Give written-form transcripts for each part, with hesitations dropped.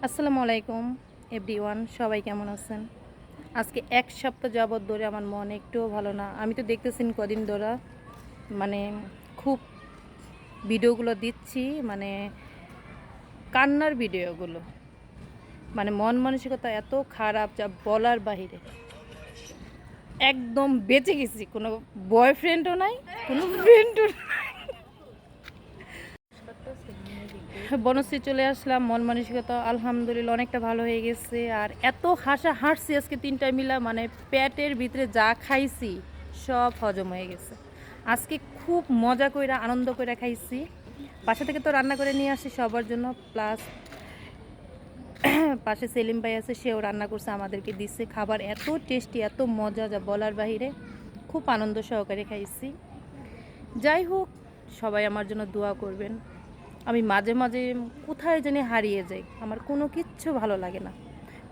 আসসালামু আলাইকুম এভরিওয়ান, সবাই কেমন আছেন? আজকে এক সপ্তাহ যাবৎ ধরে আমার মন একটুও ভালো না। আমি তো দেখতেছেন কদিন ধরে মানে খুব ভিডিওগুলো দিচ্ছি, মানে কান্নার ভিডিওগুলো, মানে মন মানসিকতা এত খারাপ যা বলার বাহিরে। একদম বেঁচে গেছি, কোনো বয়ফ্রেন্ডও নাই, কোনো ফ্রেন্ডও নাই। বনশ্রী চলে আসলাম, মন মানসিকতা আলহামদুলিল্লাহ অনেকটা ভালো হয়ে গেছে। আর এত হাসছি আজকে তিনটা মিলা, মানে পেটের ভিতরে যা খাইছি সব হজম হয়ে গেছে। আজকে খুব মজা কইরা আনন্দ কইরা খাইছি। বাসা থেকে তো রান্না করে নিয়ে আসি সবার জন্য, প্লাস পাশে সেলিম ভাই আছে, সেও রান্না করছে, আমাদেরকে দিচ্ছে খাবার। এত টেস্টি, এত মজা যা বলার বাহিরে। খুব আনন্দ সহকারে খাইছি। যাই হোক, সবাই আমার জন্য দোয়া করবেন। আমি মাঝে মাঝে কোথায় জানি হারিয়ে যাই, আমার কোনো কিচ্ছু ভালো লাগে না,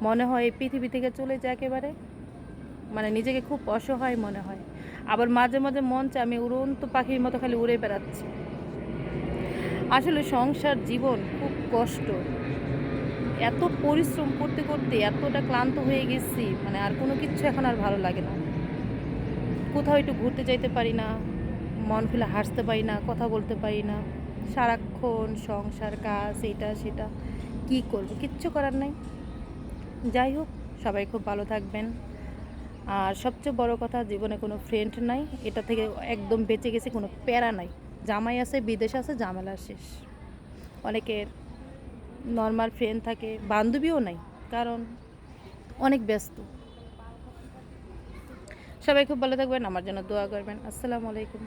মনে হয় এই পৃথিবী থেকে চলে যায় একেবারে, মানে নিজেকে খুব অসহায় মনে হয়। আবার মাঝে মাঝে মন চায় আমি উড়ন্ত পাখির মতো খালি উড়ে বেড়াচ্ছি। আসলে সংসার জীবন খুব কষ্ট, এত পরিশ্রম করতে করতে এতটা ক্লান্ত হয়ে গেছি, মানে আর কোনো কিচ্ছু এখন আর ভালো লাগে না। কোথাও একটু ঘুরতে যাইতে পারি না, মন খুলে হাসতে পারি না, কথা বলতে পারি না। সারাক্ষণ সংসার, কাজ, এটা সেটা, কি করব, কিচ্ছু করার নাই। যাই হোক, সবাই খুব ভালো থাকবেন। আর সবচেয়ে বড় কথা, জীবনে কোনো ফ্রেন্ড নাই, এটা থেকে একদম বেঁচে গেছি, কোনো প্যারা নাই। জামাই আছে, বিদেশ আছে, ঝামেলা শেষ। অনেকের নর্মাল ফ্রেন্ড থাকে, বান্ধবীও নাই, কারণ অনেক ব্যস্ত। সবাই খুব ভালো থাকবেন, আমার জন্য দোয়া করবেন। আসসালামু আলাইকুম।